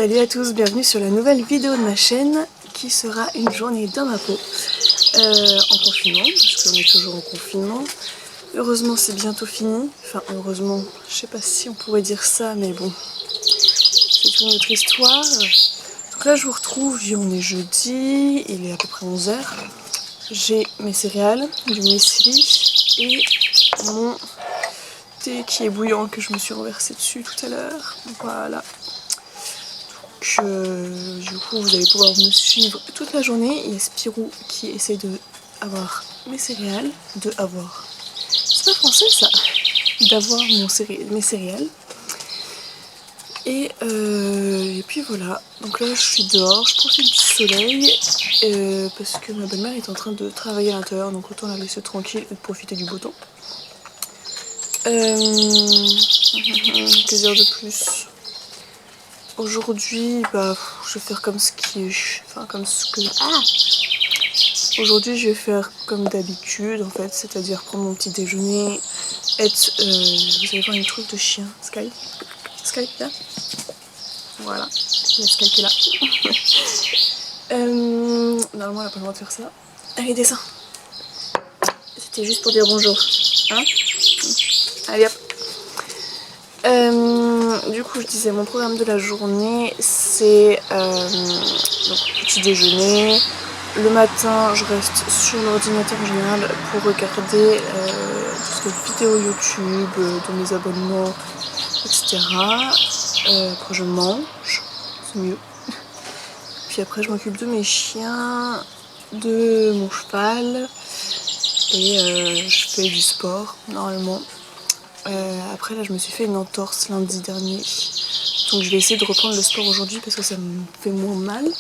Salut à tous, bienvenue sur la nouvelle vidéo de ma chaîne qui sera une journée dans ma peau en confinement, parce qu'on est toujours en confinement. Heureusement c'est bientôt fini, enfin heureusement, je sais pas si on pourrait dire ça, mais bon, c'est une autre histoire. Donc là je vous retrouve, on est jeudi, il est à peu près 11 h. J'ai mes céréales, du muesli et mon thé qui est bouillant que je me suis renversé dessus tout à l'heure. Voilà. Du coup vous allez pouvoir me suivre toute la journée. Il y a Spirou qui essaie de avoir mes céréales, c'est pas français ça, d'avoir mes céréales. Et puis voilà, donc là je suis dehors, je profite du soleil parce que ma belle-mère est en train de travailler à l'intérieur, donc autant la laisser tranquille et de profiter du beau temps. Que dire de plus? Aujourd'hui, je vais faire comme ce qui est... Enfin, comme ce que... Aujourd'hui, je vais faire comme d'habitude, en fait, c'est-à-dire prendre mon petit déjeuner, être... vous allez voir une truc de chien. Sky, là. Voilà, il y a Sky qui est là. Normalement, elle n'a pas le droit de faire ça. Allez, descends. C'était juste pour dire bonjour. Hein? Allez, hop. Du coup je disais mon programme de la journée c'est petit déjeuner. Le matin je reste sur l'ordinateur en général pour regarder tout ce qui est vidéo YouTube, de mes abonnements, etc. Après je mange, c'est mieux. Puis après je m'occupe de mes chiens, de mon cheval et je fais du sport normalement. Après là je me suis fait une entorse lundi dernier, donc je vais essayer de reprendre le sport aujourd'hui parce que ça me fait moins mal. Tu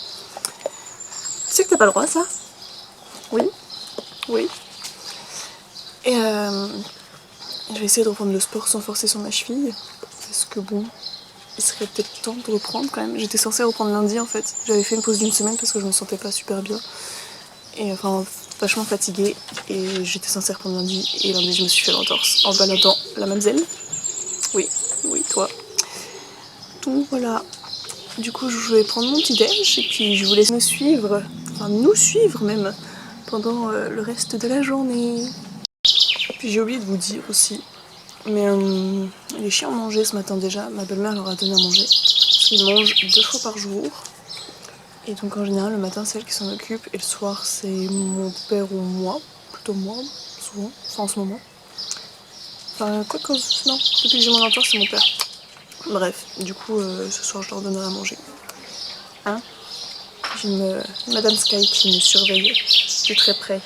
sais que t'as pas le droit ça? Oui. Oui. Et je vais essayer de reprendre le sport sans forcer sur ma cheville, parce que bon, il serait peut-être temps de reprendre quand même. J'étais censée reprendre lundi en fait, j'avais fait une pause d'une semaine parce que je me sentais pas super bien. Et enfin vachement fatiguée, et j'étais censée reprendre lundi, et lundi je me suis fait l'entorse en baladant la mamzelle. Oui, toi. Donc voilà, du coup je vais prendre mon petit déj et puis je vous laisse me suivre, enfin nous suivre même, pendant le reste de la journée. Puis j'ai oublié de vous dire aussi, mais les chiens ont mangé ce matin déjà, ma belle-mère leur a donné à manger, parce qu'ils mangent 2 fois par jour. Et donc en général le matin c'est elle qui s'en occupe et le soir c'est mon père ou moi, plutôt moi, souvent, enfin en ce moment. Enfin quoi que, non, depuis que j'ai mon entorse c'est mon père. Bref, du coup ce soir je leur donnerai à manger. Hein? J'ai Madame Sky qui me surveille de très près.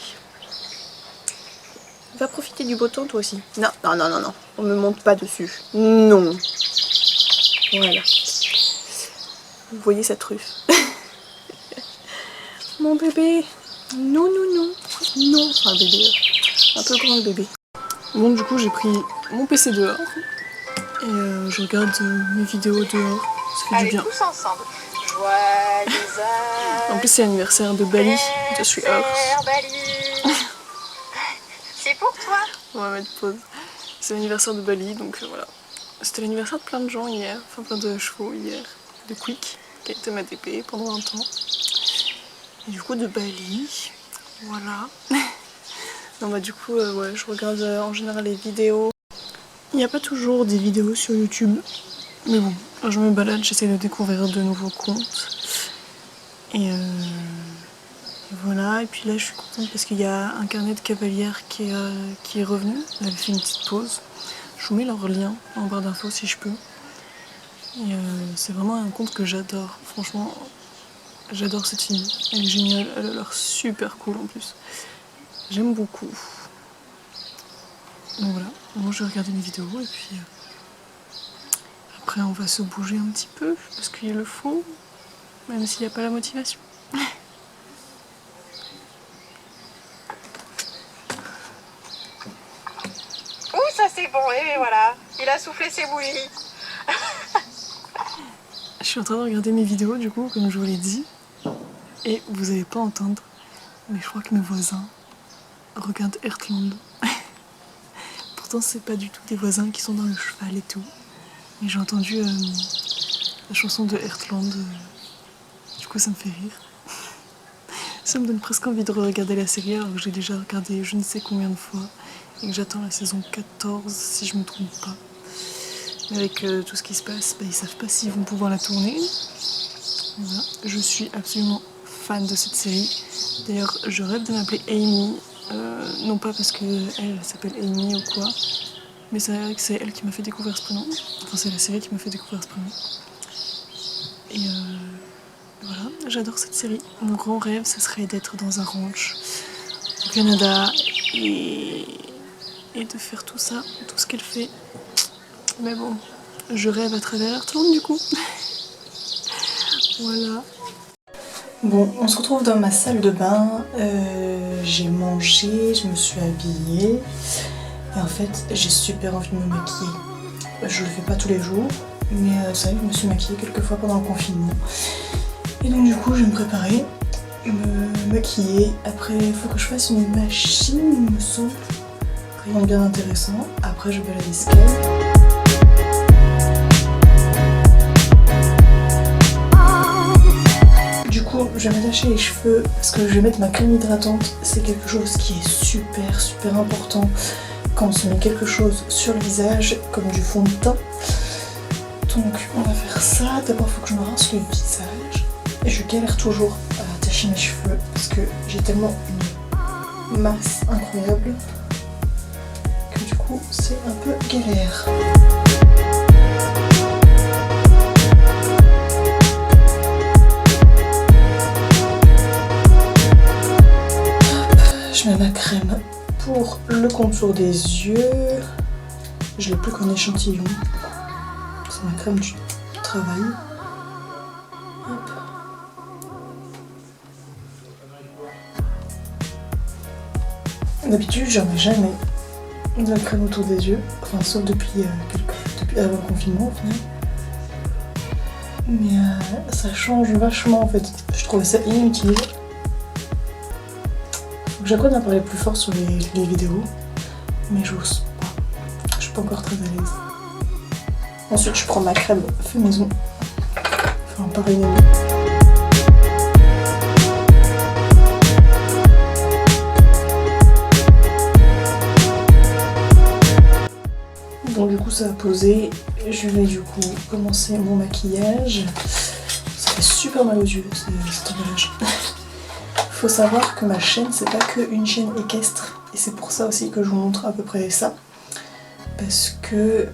Va profiter du beau temps toi aussi. Non, on me monte pas dessus. Non. Voilà. Vous voyez cette truffe? Mon bébé. Non. Non, enfin bébé. Un peu grand le bébé. Bon du coup j'ai pris mon PC dehors. Et je regarde mes vidéos dehors. Ça fait du bien. Tous ensemble. En plus c'est l'anniversaire de Bali, de 3 Earth. C'est pour toi. On va mettre pause. C'est l'anniversaire de Bali, donc voilà. C'était l'anniversaire de plein de gens hier, enfin plein de chevaux hier. De Quick, qui a été ma DP pendant un temps. Et du coup de Bali, voilà. Non bah du coup ouais, je regarde en général les vidéos. Il n'y a pas toujours des vidéos sur YouTube, mais bon, quand je me balade, j'essaie de découvrir de nouveaux comptes. Et voilà, et puis là je suis contente parce qu'il y a un carnet de cavalière qui est revenu. Elle avait fait une petite pause. Je vous mets leur lien en barre d'infos si je peux. Et c'est vraiment un compte que j'adore. Franchement, j'adore cette fille. Elle est géniale, elle a l'air super cool en plus. J'aime beaucoup. Donc voilà, moi je vais regarder mes vidéos et puis après on va se bouger un petit peu parce qu'il le faut, même s'il n'y a pas la motivation. Ça c'est bon, et voilà, il a soufflé ses bouillies. Je suis en train de regarder mes vidéos du coup, comme je vous l'ai dit, et vous n'allez pas entendre, mais je crois que mes voisins regardent Heartland. Pourtant c'est pas du tout des voisins qui sont dans le cheval et tout, mais j'ai entendu la chanson de Heartland. Du coup ça me fait rire. Ça me donne presque envie de regarder la série alors que j'ai déjà regardé je ne sais combien de fois et que j'attends la saison 14 si je me trompe pas. Mais avec tout ce qui se passe, ils savent pas s'ils vont pouvoir la tourner. Voilà. Je suis absolument fan de cette série. D'ailleurs je rêve de m'appeler Amy, non pas parce qu'elle s'appelle Amy ou quoi, mais c'est vrai que c'est elle qui m'a fait découvrir ce prénom. Enfin c'est la série qui m'a fait découvrir ce prénom. Et voilà, j'adore cette série. Mon grand rêve, ça serait d'être dans un ranch au Canada et de faire tout ça, tout ce qu'elle fait. Mais bon, je rêve à travers Heartland du coup. Voilà. Bon, on se retrouve dans ma salle de bain. J'ai mangé, je me suis habillée. Et en fait, j'ai super envie de me maquiller. Je le fais pas tous les jours, mais c'est vrai que je me suis maquillée quelques fois pendant le confinement. Et donc du coup je vais me préparer, me maquiller. Après il faut que je fasse une machine, il me semble. Rien de bien intéressant. Après je vais à la escale. Du coup je vais m'attacher les cheveux parce que je vais mettre ma crème hydratante. C'est quelque chose qui est super important quand on se met quelque chose sur le visage comme du fond de teint. Donc on va faire ça. D'abord il faut que je me rince le visage. Et je galère toujours à attacher mes cheveux parce que j'ai tellement une masse incroyable que du coup c'est un peu galère. Je mets ma crème pour le contour des yeux. Je l'ai plus qu'en échantillon. C'est ma crème du travail. Hop. D'habitude, j'en mets jamais de la crème autour des yeux, enfin sauf depuis avant le confinement au final. Mais ça change vachement en fait. Je trouvais ça inutile. J'apprends à parler plus fort sur les vidéos, mais j'ose pas. Je suis pas encore très à l'aise. Ensuite, je prends ma crème fait maison. Enfin, pareil. Donc du coup ça a posé, je vais du coup commencer mon maquillage. Ça fait super mal aux yeux cet emballage. Faut savoir que ma chaîne c'est pas que une chaîne équestre et c'est pour ça aussi que je vous montre à peu près ça. Parce que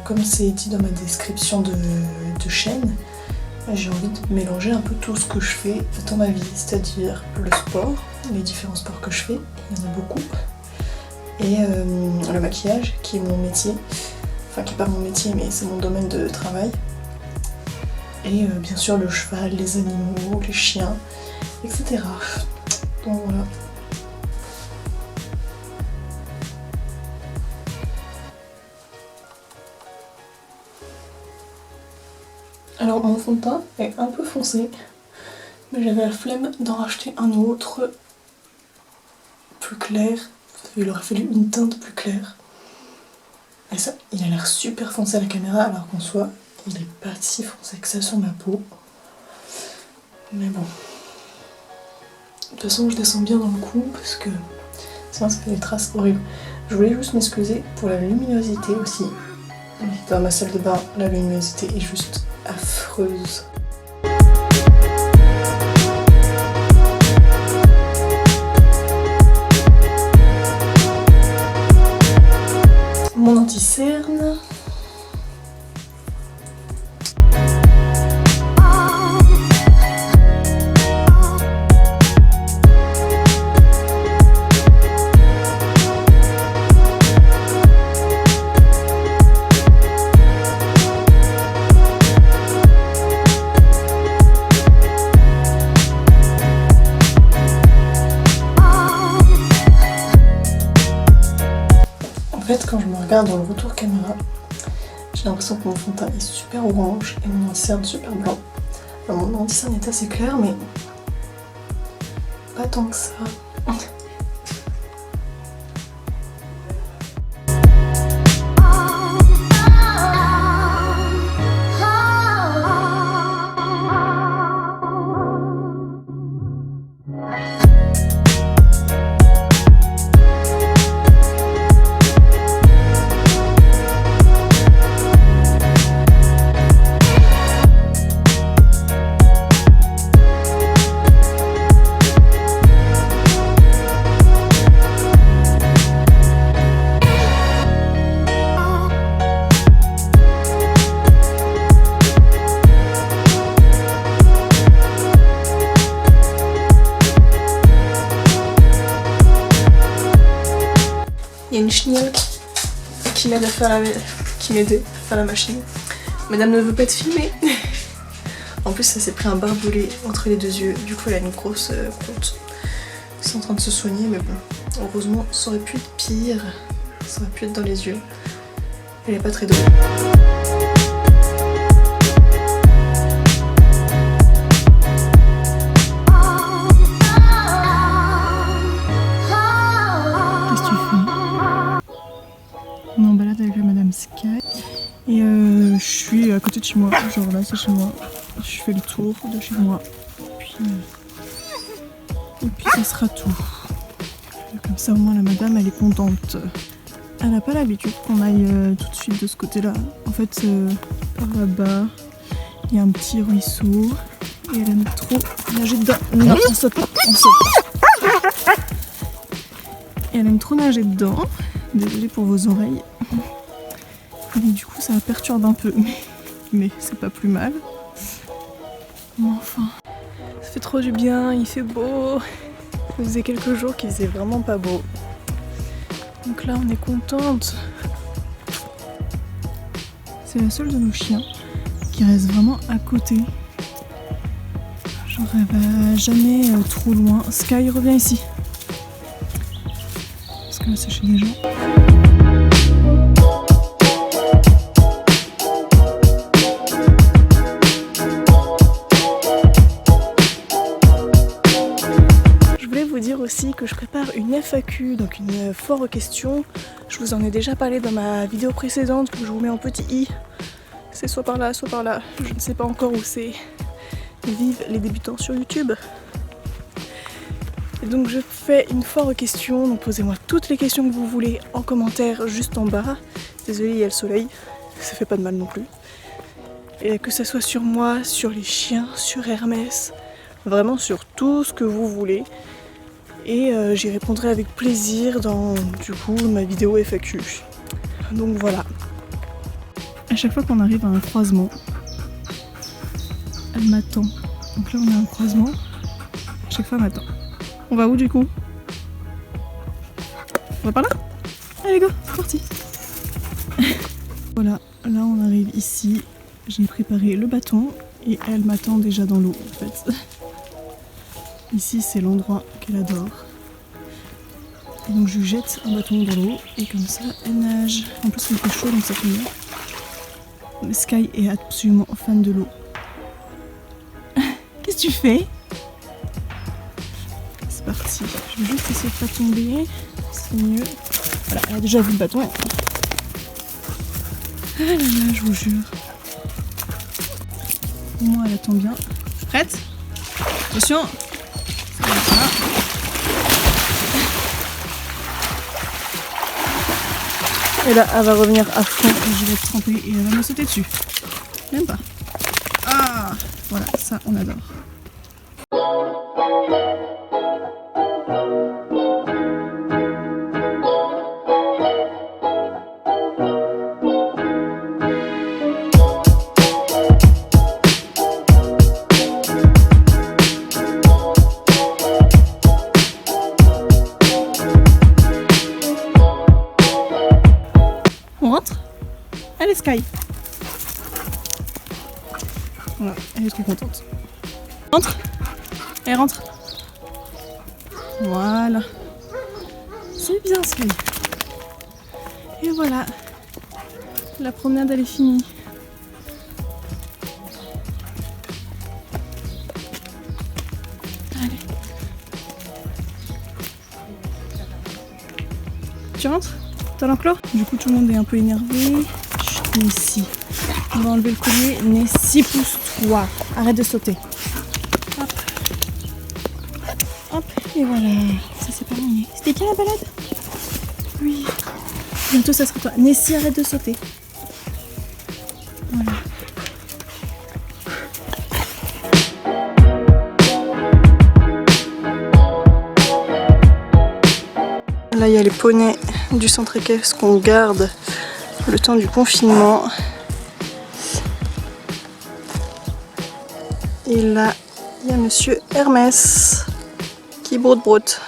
comme c'est dit dans ma description de chaîne, j'ai envie de mélanger un peu tout ce que je fais dans ma vie, c'est-à-dire le sport, les différents sports que je fais, il y en a beaucoup. Et le maquillage qui est mon métier, enfin qui n'est pas mon métier mais c'est mon domaine de travail. Et bien sûr le cheval, les animaux, les chiens, etc. Donc voilà. Alors mon fond de teint est un peu foncé, mais j'avais la flemme d'en racheter un autre plus clair. Il aurait fallu une teinte plus claire. Et ça, il a l'air super foncé à la caméra alors qu'en soi, il est pas si foncé que ça sur ma peau. Mais bon. De toute façon, je descends bien dans le cou parce que sinon ça fait des traces horribles. Je voulais juste m'excuser pour la luminosité aussi. Dans ma salle de bain, la luminosité est juste affreuse. Mon anti-cerne. En fait, quand je me regarde dans le retour caméra, j'ai l'impression que mon fond de teint est super orange et mon anti-cerne super blanc. Alors, mon anti-cerne est assez clair, mais pas tant que ça. machine qui m'aide à faire qui m'aidait à faire la machine. Madame ne veut pas être filmée. En plus ça s'est pris un barbelé entre les deux yeux, du coup elle a une grosse croûte. C'est en train de se soigner mais bon, heureusement ça aurait pu être pire, ça aurait pu être dans les yeux. Elle est pas très douée. Qu'est-ce que tu fais? On est en balade avec la Madame Sky et je suis à côté de chez moi, genre là c'est chez moi. Je fais le tour de chez moi, et puis ça sera tout. Comme ça au moins la madame elle est contente. Elle n'a pas l'habitude qu'on aille tout de suite de ce côté-là. En fait par là-bas il y a un petit ruisseau et elle aime trop nager dedans. Non, on saute pas, on saute pas. Et elle aime trop nager dedans. Désolée pour vos oreilles. Et du coup ça la perturbe un peu, mais c'est pas plus mal. Mais enfin, ça fait trop du bien, il fait beau. Ça faisait quelques jours qu'il faisait vraiment pas beau. Donc là on est contente. C'est la seule de nos chiens qui reste vraiment à côté. Genre elle va jamais trop loin. Sky, reviens ici. Parce que là c'est chez les gens. Aussi que je prépare une FAQ, donc une foire aux questions. Je vous en ai déjà parlé dans ma vidéo précédente que je vous mets en petit i. C'est soit par là, soit par là. Je ne sais pas encore où c'est. Vive les débutants sur YouTube. Et donc je fais une foire aux questions. Donc posez-moi toutes les questions que vous voulez en commentaire juste en bas. Désolée, il y a le soleil. Ça fait pas de mal non plus. Et que ça soit sur moi, sur les chiens, sur Hermès. Vraiment sur tout ce que vous voulez. Et j'y répondrai avec plaisir dans du coup ma vidéo FAQ. Donc voilà. À chaque fois qu'on arrive à un croisement, elle m'attend. Donc là on est à un croisement, à chaque fois elle m'attend. On va où du coup? On va par là? Allez go, c'est parti. Voilà, là on arrive ici. J'ai préparé le bâton et elle m'attend déjà dans l'eau en fait. Ici c'est l'endroit qu'elle adore. Et donc je lui jette un bâton dans l'eau et comme ça elle nage. En plus il fait chaud donc ça fait mieux. Sky est absolument fan de l'eau. Qu'est-ce que tu fais? C'est parti. Je vais juste essayer de pas tomber. C'est mieux. Voilà, elle a déjà vu le bâton. Ah là là, je vous jure. Au moins elle attend bien. Prête? Attention! Voilà. Et là, elle va revenir à fond et je vais être trempée et elle va me sauter dessus. Même pas. Ah, voilà, ça on adore. On rentre? Allez Sky. Voilà, elle est trop contente. Rentre. Elle rentre. Voilà. C'est bien Sky. Et voilà. La promenade elle est finie. Allez. Tu rentres? Dans l'enclos? Du coup tout le monde est un peu énervé. Chut, Nessie. On va enlever le collier. Nessie, pousse-toi. Arrête de sauter. Hop. Hop. Et voilà. Ça c'est pas terminé. C'était bien la balade? Oui. Bientôt ça sera toi. Nessie, arrête de sauter. Voilà. Là il y a les poneys du centre équestre qu'on garde le temps du confinement. Et là, il y a monsieur Hermès qui broute-broute.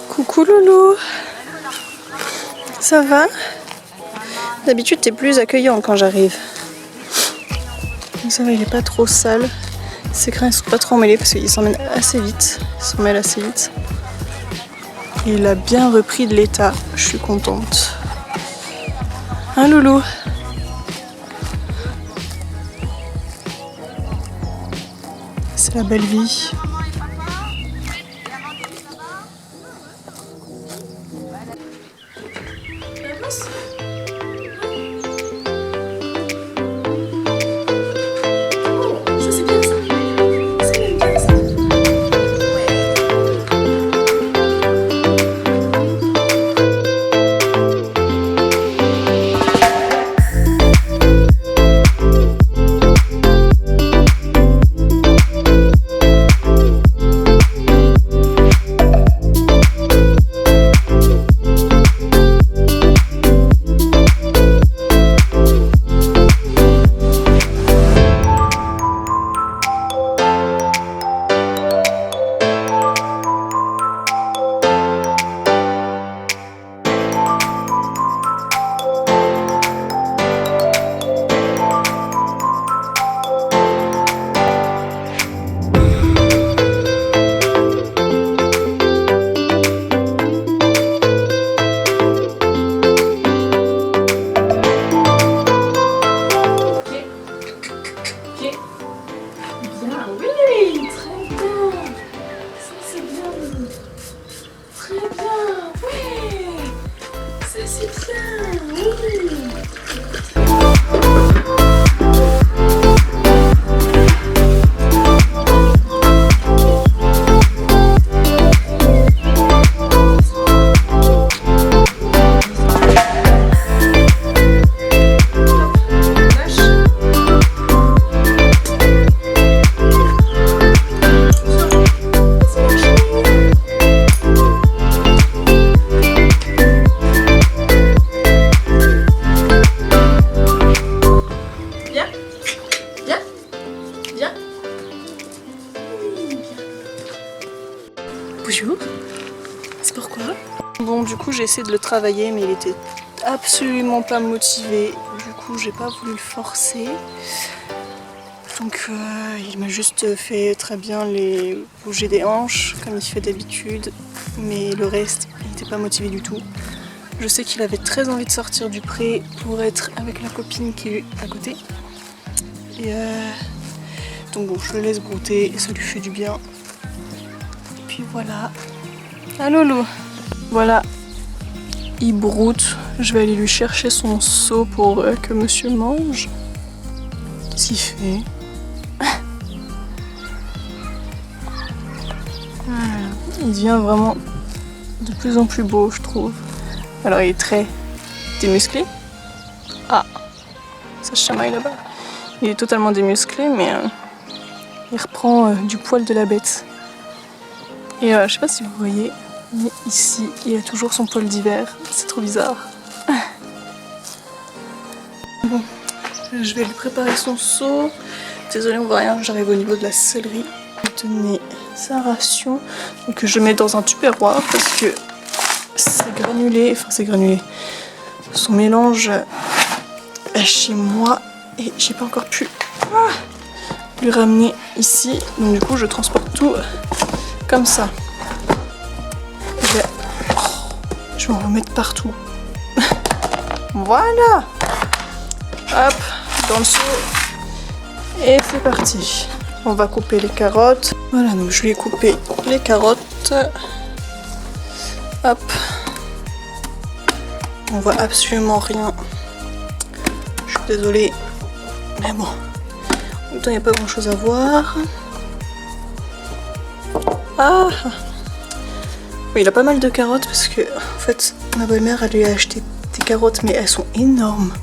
Coucou Loulou. Ça va? D'habitude, t'es plus accueillant quand j'arrive. Ça va, il est pas trop sale. Ces grains ils sont pas trop emmêlés parce qu'ils s'en mêlent assez vite. Ils s'en mêlent assez vite. Et il a bien repris de l'état. Je suis contente. Hein, loulou? C'est la belle vie. Bonjour. C'est pourquoi? Bon, du coup, j'ai essayé de le travailler, mais il était absolument pas motivé. Du coup, j'ai pas voulu le forcer. Donc, il m'a juste fait très bien les bouger des hanches, comme il fait d'habitude. Mais le reste, il n'était pas motivé du tout. Je sais qu'il avait très envie de sortir du pré pour être avec la copine qui est à côté. Et donc bon, je le laisse brouter et ça lui fait du bien. Et puis voilà. Ah loulou. Voilà. Il broute. Je vais aller lui chercher son seau pour que monsieur mange. Qu'est-ce qu'il fait? Voilà. Il devient vraiment de plus en plus beau, je trouve. Alors il est très démusclé. Ah, ça chamaille là-bas. Il est totalement démusclé, mais il reprend du poil de la bête. Et je sais pas si vous voyez, mais ici, il a toujours son poil d'hiver. C'est trop bizarre. Bon, je vais lui préparer son seau. Désolée, on voit rien, j'arrive au niveau de la sellerie. Je vais donner sa ration. Donc je mets dans un tupperware parce que c'est granulé. Enfin, c'est granulé. Son mélange est chez moi. Et j'ai pas encore pu lui ramener ici. Donc du coup je transporte tout comme ça. Je vais en remettre partout. Voilà. Hop, dans le seau. Et c'est parti. On va couper les carottes. Voilà, donc je lui ai coupé les carottes. Hop. On voit absolument rien. Je suis désolée. Mais bon, en même temps, il n'y a pas grand chose à voir. Ah! Oui, il a pas mal de carottes parce que, en fait, ma belle-mère, elle lui a acheté des carottes, mais elles sont énormes.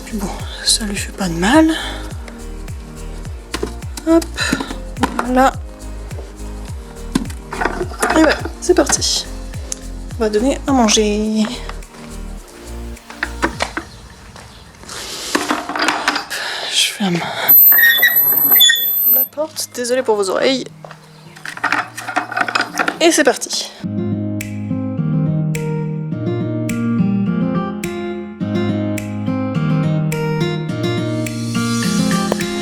Puis bon, ça lui fait pas de mal. Hop, voilà. Et voilà, c'est parti. On va donner à manger. Je ferme la porte. Désolée pour vos oreilles. Et c'est parti.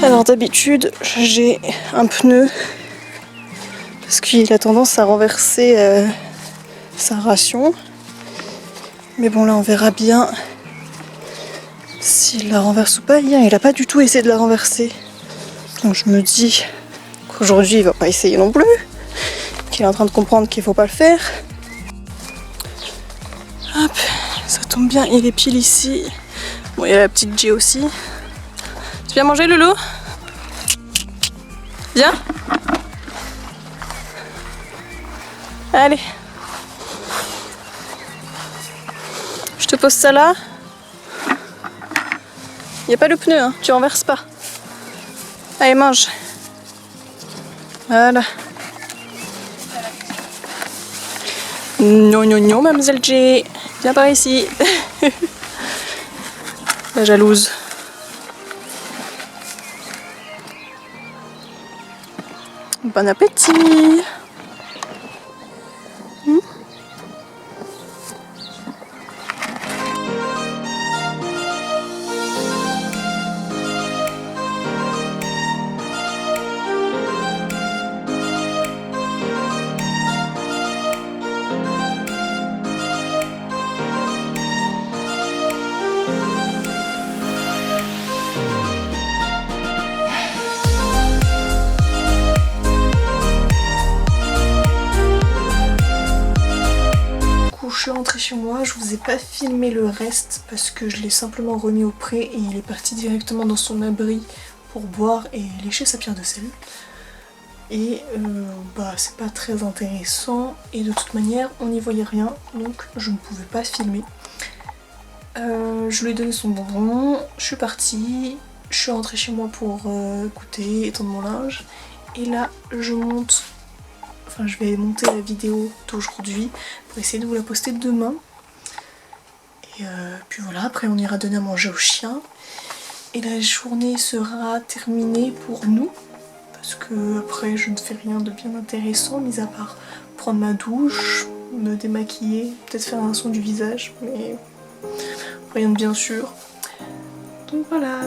Alors d'habitude, j'ai un pneu parce qu'il a tendance à renverser sa ration. Mais bon, là on verra bien s'il la renverse ou pas. Hier, il n'a pas du tout essayé de la renverser. Donc je me dis qu'aujourd'hui, il va pas essayer non plus. Qu'il est en train de comprendre qu'il faut pas le faire. Hop, ça tombe bien, il est pile ici. Bon, il y a la petite J aussi. Tu viens manger, Loulou? Viens. Allez. Je te pose ça là. Il n'y a pas le pneu, hein. Tu renverses pas. Allez, mange. Voilà. Non, non, non, mademoiselle J. Viens par ici. La jalouse. Bon appétit. Je suis rentrée chez moi, je vous ai pas filmé le reste parce que je l'ai simplement remis au pré et il est parti directement dans son abri pour boire et lécher sa pierre de sel. Et bah c'est pas très intéressant et de toute manière on n'y voyait rien donc je ne pouvais pas filmer. Je lui ai donné son bonbon, je suis partie, je suis rentrée chez moi pour goûter, étendre mon linge et là je monte. Enfin, je vais monter la vidéo d'aujourd'hui pour essayer de vous la poster demain. Et puis voilà, après on ira donner à manger au chien. Et la journée sera terminée pour nous. Parce que après je ne fais rien de bien intéressant, mis à part prendre ma douche, me démaquiller, peut-être faire un son du visage, mais rien de bien sûr. Donc voilà.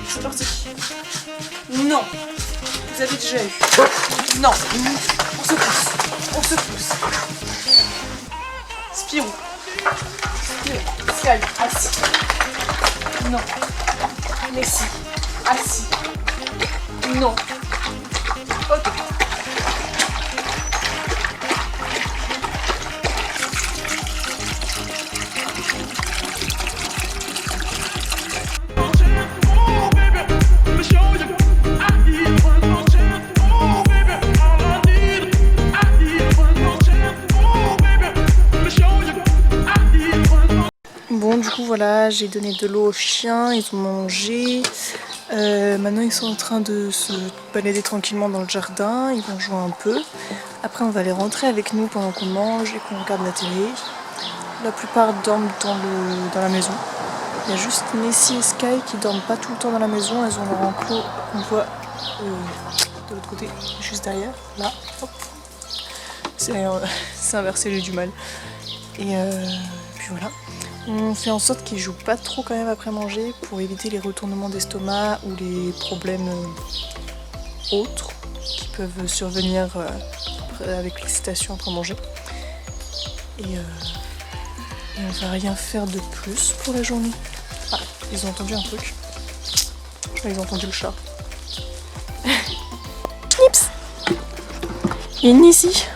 C'est parti. Non. Vous avez déjà eu. Non. On se pousse. On se pousse. Spirou. Spirou. Sky. Assis. Non. Messi. Assis. Non. Ok. Bon, du coup voilà, j'ai donné de l'eau aux chiens, ils ont mangé. Maintenant ils sont en train de se balader tranquillement dans le jardin, ils vont jouer un peu. Après on va les rentrer avec nous pendant qu'on mange et qu'on regarde la télé. La plupart dorment dans la maison. Il y a juste Nessie et Sky qui dorment pas tout le temps dans la maison. Elles ont leur enclos qu'on voit de l'autre côté, juste derrière, là. Hop. C'est inversé, j'ai du mal. Et puis voilà. On fait en sorte qu'ils jouent pas trop quand même après manger pour éviter les retournements d'estomac ou les problèmes autres qui peuvent survenir avec l'excitation après manger. Et on va rien faire de plus pour la journée. Ah, ils ont entendu un truc. Je crois qu'ils ont entendu le chat. Knips! Il y a une ici.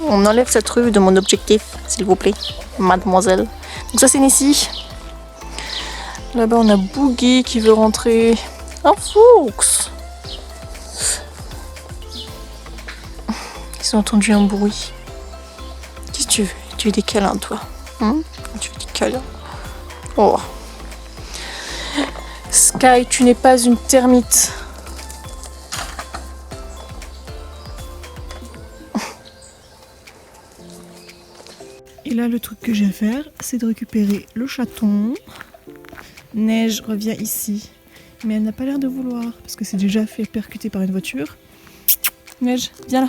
On enlève cette rue de mon objectif, s'il vous plaît, mademoiselle. Donc ça c'est Nessie. Là-bas on a Boogie qui veut rentrer. Un Fuchs. Ils ont entendu un bruit. Qu'est-ce que tu veux? Tu veux des câlins toi? Tu veux des câlins? Oh. Sky, tu n'es pas une termite. Et là, le truc que j'ai à faire, c'est de récupérer le chaton. Neige revient ici, mais elle n'a pas l'air de vouloir, parce que c'est déjà fait percuter par une voiture. Neige, viens là.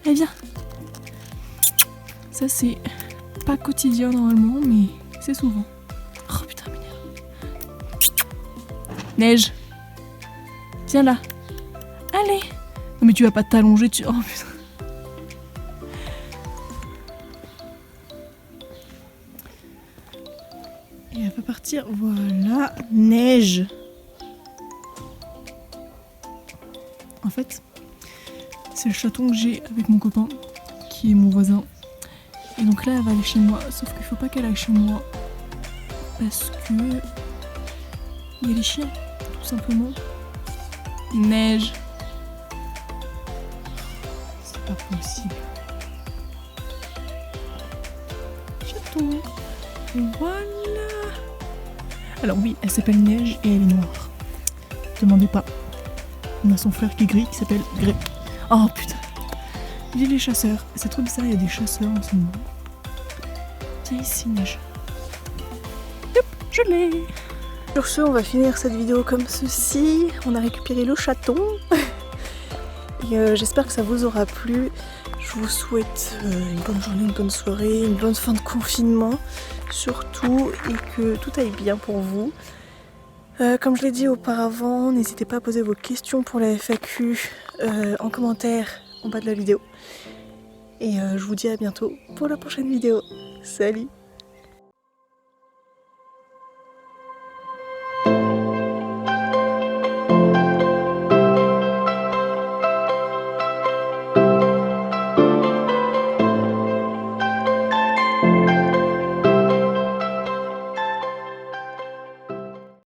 Allez, viens. Ça, c'est pas quotidien normalement, mais c'est souvent. Oh putain, m'énerve. Neige, viens là. Allez. Non mais tu vas pas t'allonger, tu... Oh putain. Et elle va partir, voilà, Neige. En fait, c'est le chaton que j'ai avec mon copain, qui est mon voisin. Et donc là, elle va aller chez moi, sauf qu'il faut pas qu'elle aille chez moi, parce que il y a les chiens, tout simplement. Neige. C'est pas possible. Chaton. Voilà. Alors oui, elle s'appelle Neige et elle est noire. Demandez pas. On a son frère qui est gris qui s'appelle Grey. Oh putain. Il y a les chasseurs. C'est trop bizarre, il y a des chasseurs en ce moment. Viens ici, Neige. Hop, je l'ai. Sur ce, on va finir cette vidéo comme ceci. On a récupéré le chaton. Et j'espère que ça vous aura plu. Je vous souhaite une bonne journée, une bonne soirée, une bonne fin de confinement surtout, et que tout aille bien pour vous. Comme je l'ai dit auparavant, n'hésitez pas à poser vos questions pour la FAQ en commentaire en bas de la vidéo. Et je vous dis à bientôt pour la prochaine vidéo. Salut!